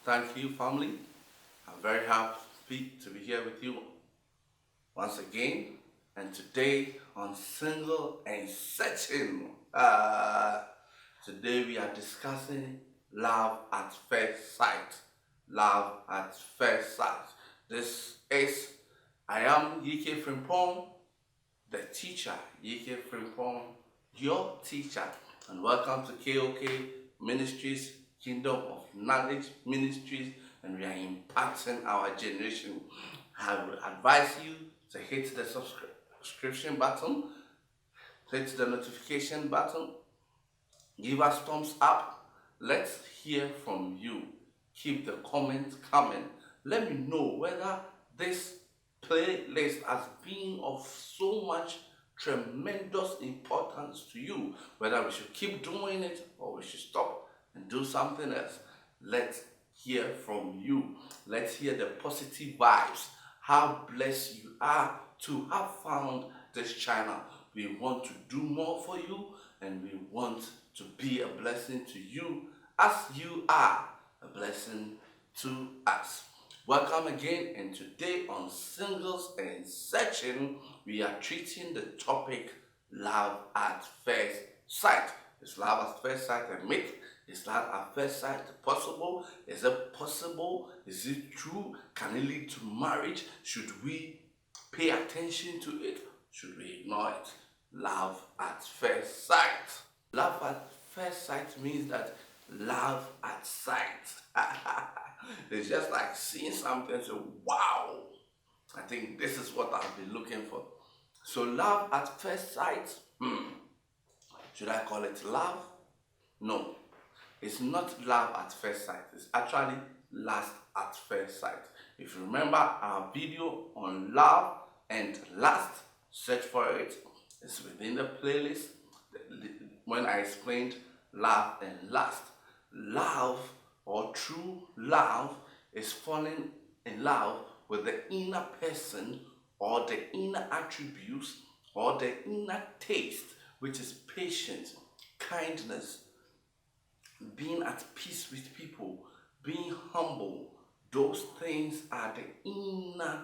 Thank you, family. I'm very happy to be here with you once again. And today on Single and Searching. Today we are discussing love at first sight. Love at first sight. I am ekfrimpong, the teacher. ekfrimpong, your teacher. And welcome to KOKMinistries, Kingdom of Knowledge Ministries, and we are impacting our generation. I would advise you to hit the subscription button, hit the notification button, give us thumbs up. Let's hear from you. Keep the comments coming. Let me know whether this playlist has been of so much tremendous importance to you, whether we should keep doing it or we should stop and do something else. Let's hear from you. Let's hear the positive vibes, how blessed you are to have found this channel. We want to do more for you, and we want to be a blessing to you as you are a blessing to us. Welcome again, and today on Singles and Searching, we are treating the topic love at first sight. Is love at first sight a myth? Is love at first sight possible? Is it possible? Is it true? Can it lead to marriage? Should we pay attention to it? Should we ignore it? Love at first sight. Love at first sight means that love at sight. It's just like seeing something and say, wow, I think this is what I've been looking for. So love at first sight, should I call it love? No, it's not love at first sight. It's actually lust at first sight. If you remember our video on love and lust, search for it. It's within the playlist when I explained love and lust. Love, or true love, is falling in love with the inner person or the inner attributes or the inner taste, which is patience, kindness, being at peace with people, being humble. Those things are the inner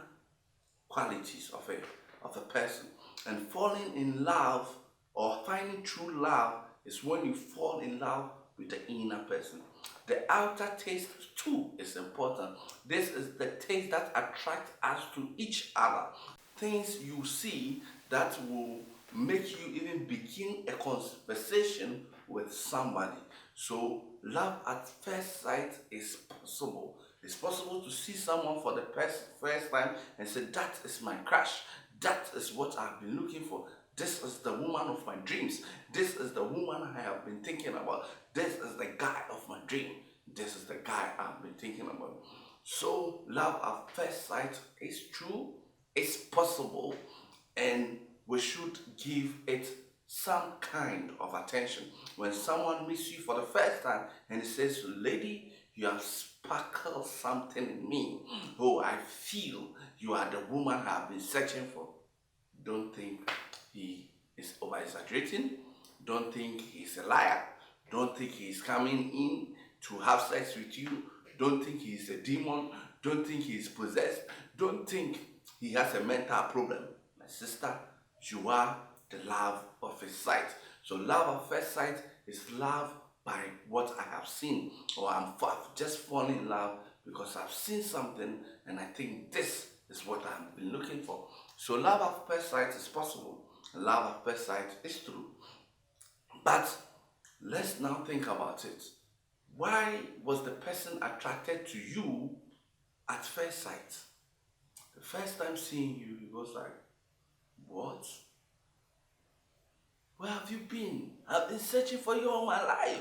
qualities of a person. And falling in love or finding true love is when you fall in love with the inner person. The outer taste too is important. This is the taste that attracts us to each other. Things you see that will make you even begin a conversation with somebody. So love at first sight is possible. It's possible to see someone for the first time and say, that is my crush. That is what I've been looking for. This is the woman of my dreams. This is the woman I have been thinking about. This is the guy of my dream. This is the guy I've been thinking about. So love at first sight is true, it's possible, and we should give it some kind of attention. When someone meets you for the first time and he says, lady, you have sparkled something in me. Oh, I feel you are the woman I have been searching for. Don't think he is over exaggerating. Don't think he's a liar. Don't think he's coming in to have sex with you. Don't think he's a demon. Don't think he's possessed. Don't think he has a mental problem. My sister, you are the love of his sight. So love at first sight is love by what I have seen, or I've just fallen in love because I've seen something and I think this is what I've been looking for. So love at first sight is possible. Love at first sight is true. But let's now think about it. Why was the person attracted to you at first sight? The first time seeing you, he was like, what? Where have you been? I've been searching for you all my life.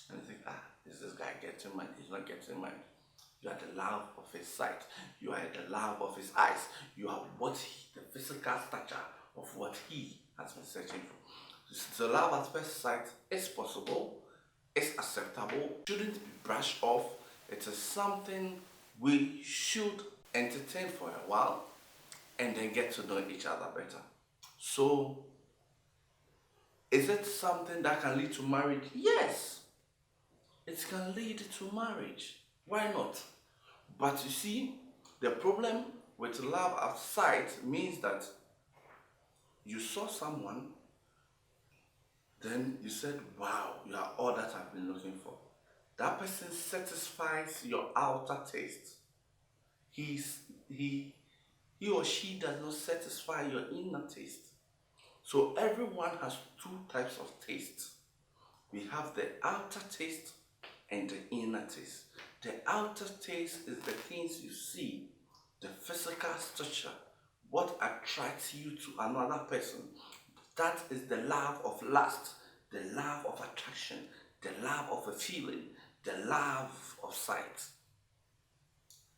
And you think, is this guy getting mine? He's not getting mine. You are the love of his sight. You are the love of his eyes. You are the physical stature of what he has been searching for. So love at first sight is possible, it's acceptable, shouldn't be brushed off. It is something we should entertain for a while and then get to know each other better. So, is it something that can lead to marriage? Yes, it can lead to marriage. Why not? But you see, the problem with love at sight means that you saw someone, then you said, wow, you are all that I've been looking for. That person satisfies your outer taste. He's, he or she does not satisfy your inner taste. So everyone has two types of taste. We have the outer taste and the inner taste. The outer taste is the things you see, the physical structure, what attracts you to another person. That is the love of lust, the love of attraction, the love of a feeling, the love of sight.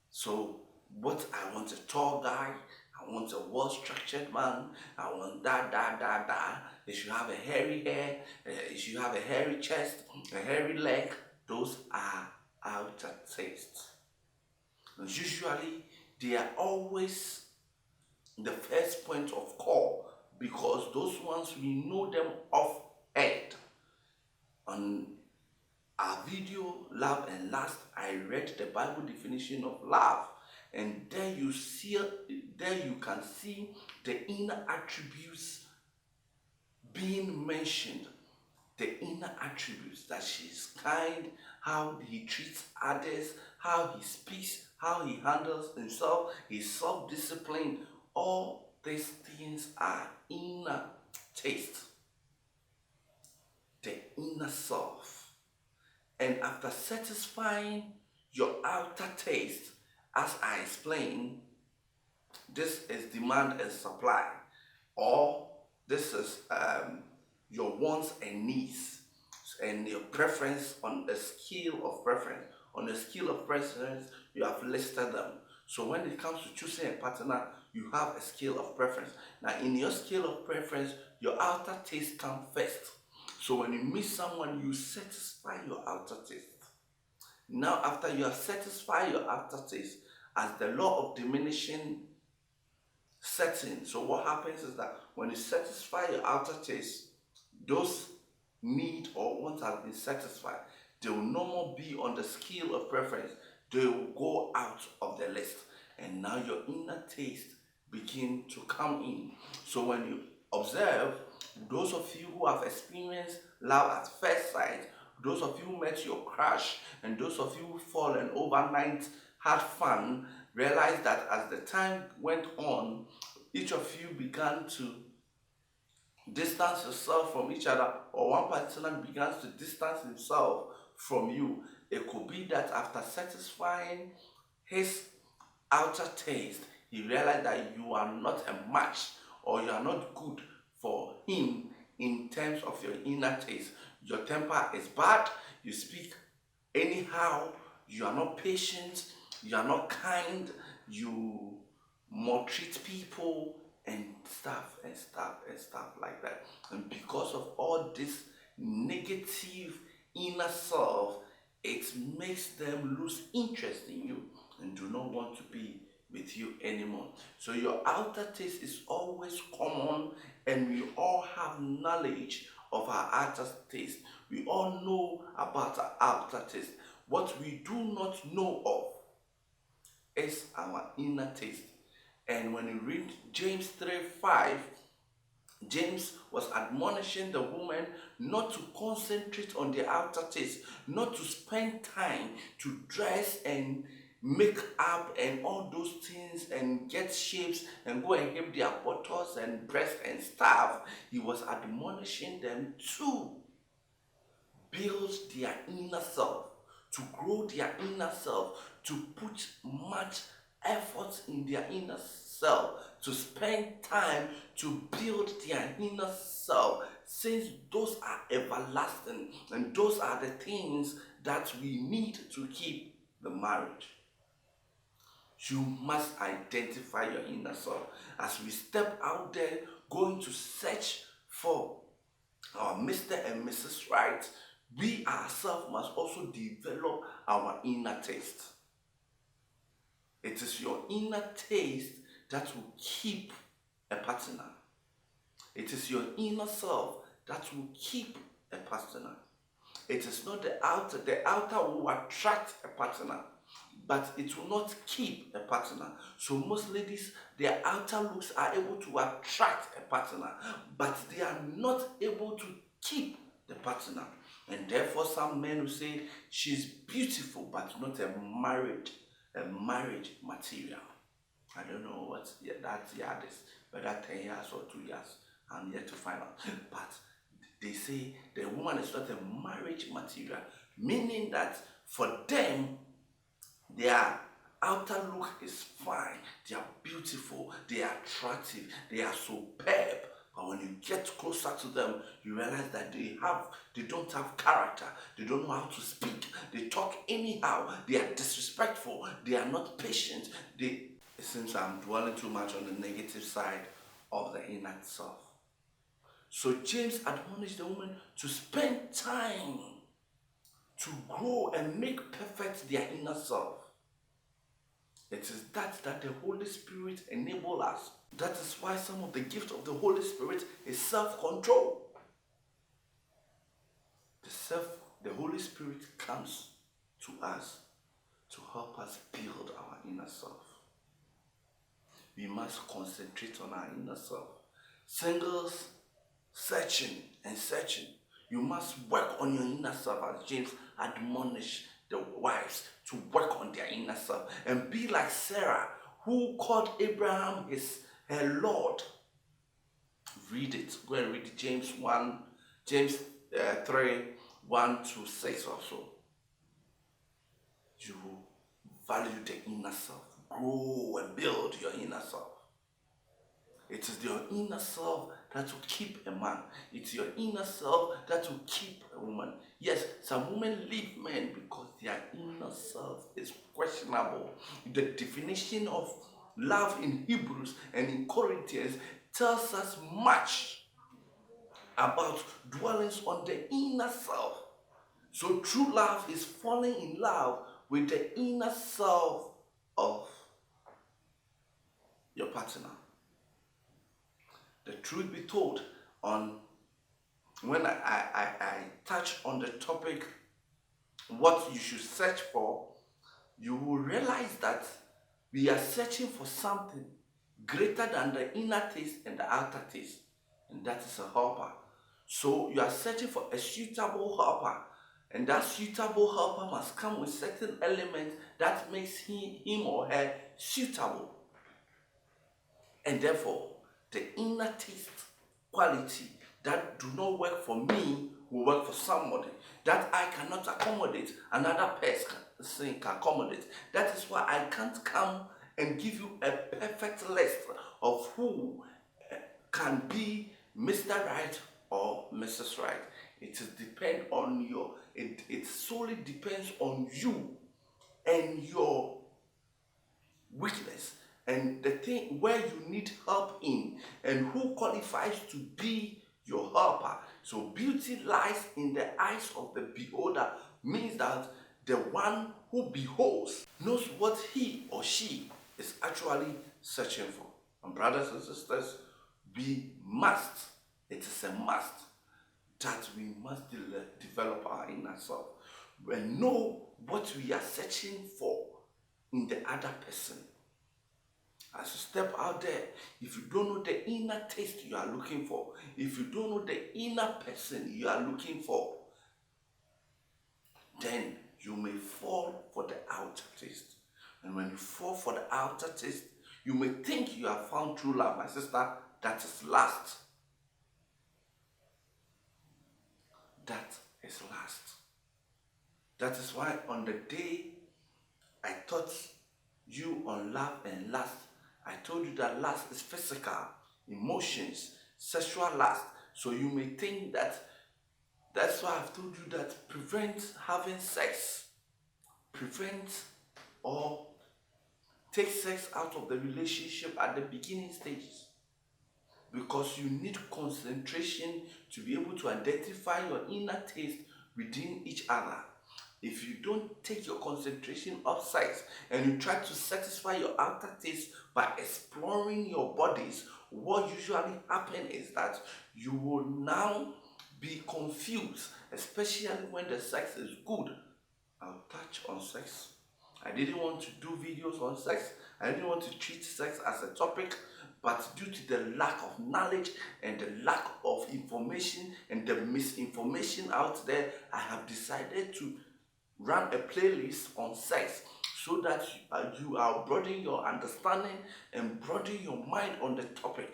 So, what I want a tall guy, I want a well-structured man, I want that. They should have a hairy hair, you should have a hairy chest, a hairy leg. Those are outer tastes. And usually, they are always the first point of call because those ones we know them off head. On our video, Love and Lust, I read the Bible definition of love, and there you can see the inner attributes being mentioned. The inner attributes, that she's kind, how he treats others, how he speaks, how he handles himself, he's self-disciplined. All these things are inner taste, the inner self. And after satisfying your outer taste, as I explained, this is demand and supply, or this is your wants and needs, and your preference on a scale of preference. On a scale of preference, you have listed them. So when it comes to choosing a partner, you have a scale of preference. Now, in your scale of preference, your outer taste comes first. So when you meet someone, you satisfy your outer taste. Now, after you have satisfied your outer taste, as the law of diminishing sets in, so what happens is that when you satisfy your outer taste, those need or wants have been satisfied. They will no more be on the scale of preference. They will go out of the list. And now your inner taste begin to come in. So when you observe, those of you who have experienced love at first sight, those of you who met your crush, and those of you who fallen overnight, had fun, realize that as the time went on, each of you began to distance yourself from each other, or one person begins to distance himself from you. It could be that after satisfying his outer taste, he realized that you are not a match, or you are not good for him in terms of your inner taste. Your temper is bad, you speak anyhow, you are not patient, you are not kind, you maltreat people, and stuff like that. And because of all this negative inner self, it makes them lose interest in you and do not want to be with you anymore. So your outer taste is always common, and we all have knowledge of our outer taste. We all know about our outer taste. What we do not know of is our inner taste. And when you read James 3:5, James was admonishing the woman not to concentrate on the outer taste, not to spend time to dress and make up and all those things and get shapes and go and have their buttocks and breast and stuff. He was admonishing them to build their inner self, to grow their inner self, to put much effort in their inner self, to spend time to build their inner self, since those are everlasting and those are the things that we need to keep the marriage. You must identify your inner self. As we step out there going to search for our Mr. and Mrs. Right, we ourselves must also develop our inner taste. It is your inner taste that will keep a partner. It is your inner self that will keep a partner. It is not the outer. The outer will attract a partner. but it will not keep a partner. So most ladies, their outer looks are able to attract a partner, but they are not able to keep the partner. And therefore some men will say she's beautiful but not a marriage material. I don't know what that yard is, whether 10 years or 2 years. I'm yet to find out. But they say the woman is not a marriage material, meaning that for them, their outer look is fine, they are beautiful, they are attractive, they are superb. But when you get closer to them, you realize that they don't have character, they don't know how to speak, they talk anyhow, they are disrespectful, they are not patient. It seems I'm dwelling too much on the negative side of the inner self. So James admonished the woman to spend time to grow and make perfect their inner self. It is that the Holy Spirit enables us. That is why some of the gifts of the Holy Spirit is self-control. The Holy Spirit comes to us to help us build our inner self. We must concentrate on our inner self. Singles, searching and searching. You must work on your inner self, as James admonished the wives to work on their inner self and be like Sarah, who called Abraham her Lord. Read it. Go and read James 3, 1 to 6 or so. You value the inner self. Grow and build your inner self. It is your inner self that will keep a man. It's your inner self that will keep a woman. Yes, some women leave men because their inner self is questionable. The definition of love in Hebrews and in Corinthians tells us much about dwellings on the inner self. So true love is falling in love with the inner self of your partner. The truth be told, when I touch on the topic, what you should search for, you will realize that we are searching for something greater than the inner taste and the outer taste, and that is a helper. So you are searching for a suitable helper, and that suitable helper must come with certain elements that makes him or her suitable. And therefore, the inner taste quality that do not work for me will work for somebody. That I cannot accommodate, another person can accommodate. That is why I can't come and give you a perfect list of who can be Mr. Right or Mrs. Right. It solely depends on you and your weakness and the thing where you need help in and who qualifies to be your helper. So beauty lies in the eyes of the beholder, means that the one who beholds knows what he or she is actually searching for. And brothers and sisters, it is a must that we must develop our inner self and know what we are searching for in the other person. As you step out there, if you don't know the inner taste you are looking for, if you don't know the inner person you are looking for, then you may fall for the outer taste. And when you fall for the outer taste, you may think you have found true love, my sister. That is lust. That is lust. That is why on the day I taught you on love and lust, I told you that lust is physical, emotions, sexual lust. So you may think that's why I've told you that prevent having sex. Prevent or take sex out of the relationship at the beginning stages. Because you need concentration to be able to identify your inner taste within each other. If you don't take your concentration off sex and you try to satisfy your outer taste by exploring your bodies, what usually happens is that you will now be confused, especially when the sex is good. I'll touch on sex I didn't want to do videos on sex. I didn't want to treat sex as a topic. But due to the lack of knowledge and the lack of information and the misinformation out there, I have decided to run a playlist on sex so that you are broadening your understanding and broadening your mind on the topic.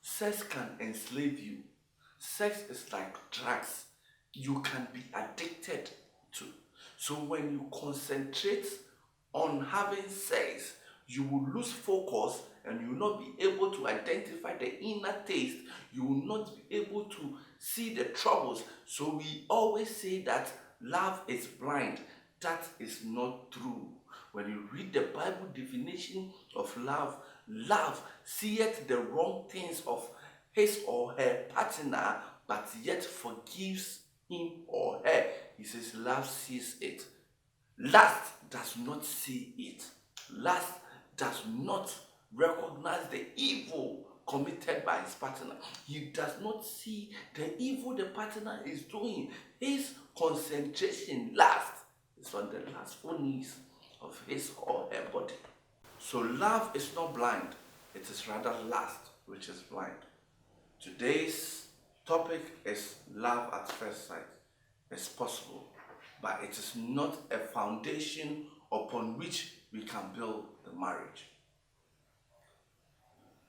Sex can enslave you. Sex is like drugs. You can be addicted to. So when you concentrate on having sex, you will lose focus and you will not be able to identify the inner taste. You will not be able to see the troubles. So we always say that love is blind. That is not true. When you read the Bible definition of love, love seeth the wrong things of his or her partner, but yet forgives him or her. He says love sees it. Lust does not see it. Lust does not recognize the evil committed by his partner. He does not see the evil the partner is doing. His concentration, lust, is on the lustfulness of his or her body. So love is not blind. It is rather lust which is blind. Today's topic is love at first sight. It's possible, but it is not a foundation upon which we can build the marriage.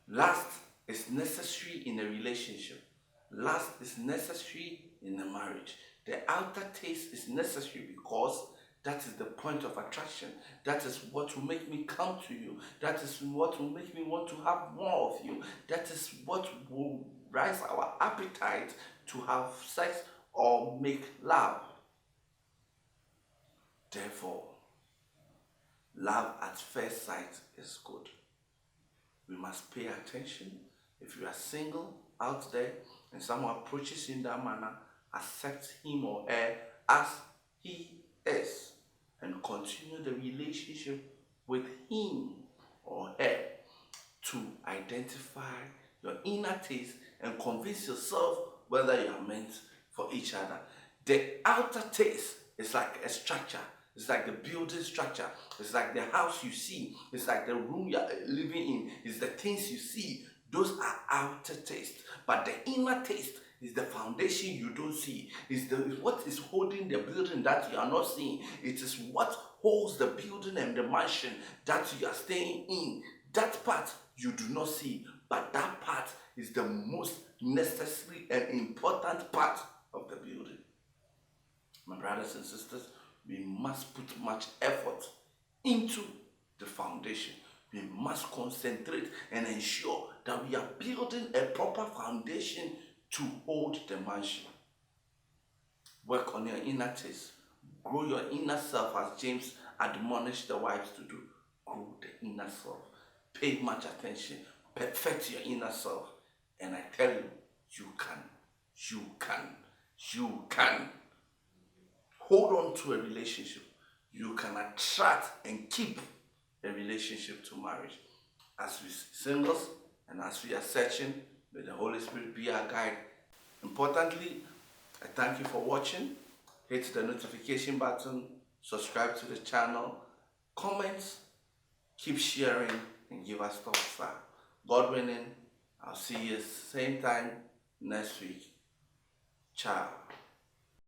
Lust is necessary in a relationship. Lust is necessary in a marriage. The outer taste is necessary because that is the point of attraction. That is what will make me come to you. That is what will make me want to have more of you. That is what will rise our appetite to have sex or make love. Therefore, love at first sight is good. We must pay attention. If you are single out there and someone approaches you in that manner, accept him or her as he is and continue the relationship with him or her to identify your inner taste and convince yourself whether you are meant for each other. The outer taste is like a structure. It's like the building structure. It's like the house you see. It's like the room you're living in. It's the things you see. Those are outer taste. But the inner taste is the foundation you don't see. It's what is holding the building that you are not seeing. It is what holds the building and the mansion that you are staying in. That part you do not see. But that part is the most necessary and important part of the building. My brothers and sisters, we must put much effort into the foundation. We must concentrate and ensure that we are building a proper foundation to hold the mansion. Work on your inner taste. Grow your inner self as James admonished the wives to do. Grow the inner self. Pay much attention. Perfect your inner self. And I tell you, you can hold on to a relationship. You can attract and keep a relationship to marriage. As we singles and as we are searching, may the Holy Spirit be our guide. Importantly, I thank you for watching. Hit the notification button, subscribe to the channel, comment, keep sharing, and give us thumbs up. God willing, I'll see you same time next week. Ciao.